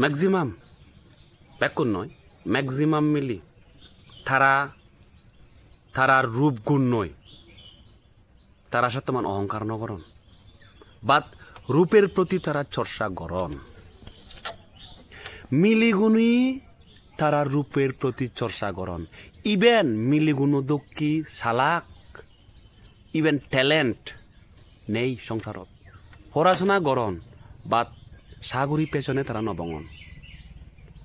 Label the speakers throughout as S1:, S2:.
S1: Maximum ব্যাকুন নয়, maximum মিলি তারার রূপ গুণ নয়, তারা সত্যমান অহংকার নগরণ বাট রূপের প্রতি তারা চর্চা গরণ। মিলিগুণী তারা রূপের প্রতি চর্চা গরণ। ইভেন মিলিগুণ দক্ষী সালাক ইভেন ট্যালেন্ট নেই সংসারত, পড়াশোনা গরণ বাট সাগরী পেছনে তারা নবঙন,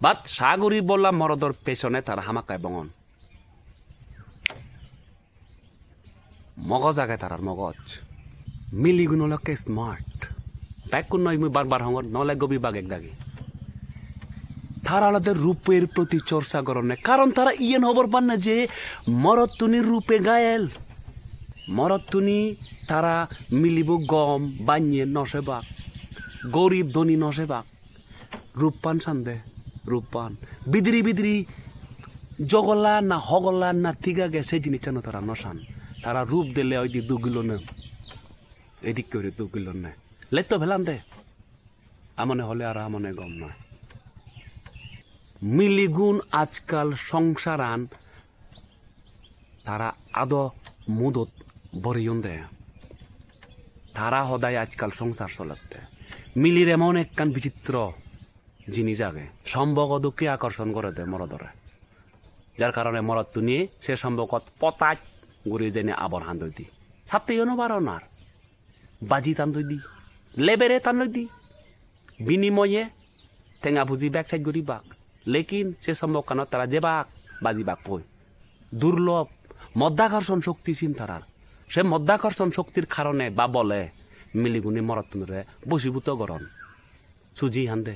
S1: বাট সাগরী বললা মরদর পেছনে তারা হামাকায় বঙন। মগজ আগে তারার মগজ মিলিগুণ লকে স্মার্ট ব্যাকুন নয় মুই বারবার হঙর নলে গবি বাগ এক দাগি। তারা আলাদা রূপের প্রতি চর্চা করনে, কারণ তারা ইয়েন হবর পান না যে মরতুনি রূপে গায়েল, মরতুনি তারা মিলিব গম বানিয়ে নসেবাক, গরিব ধনী নসেবাক, রূপপান সান্দে রূপপান বিদ্রি জগলা না হগলা না ঠিকা গেছে জিনিস না তারা নসান। তারা রূপ দিলে ওই দি দুগিল না এদিক করে দুগিল না লেতো ভেলান দে আমনে হলে আর আমনে গম নয়। মিলিগুণ আজকাল সংসারান তারা আদ মুদত বরিয়ন দেয়, তারা সদায় আজকাল সংসার চলাতে মিলির এমন একখান বিচিত্র জিনিস আগে সম্ভগদকে আকর্ষণ করে দেয় মরদরে, যার কারণে মরদ নিয়ে সে সম্ভবত পতাক ঘুরে জেনে আবর হান দি ছাত্রীও বারণার বাজি টান দি লেবেরে টান দি বিনিময়ে টেঙা ভুজি ব্যাগ সাইড করি বাক, লেকিন সে সম্ভব কারণ তারা যে বাক বাজি বাক পই দুর্লভ মধ্যাকর্ষণ শক্তি চিন তারার, সে মধ্যাকর্ষণ শক্তির কারণে বা বলে মিলিগুণী মরত্তনরে বসীভূত গরণ সুজি হান্দে।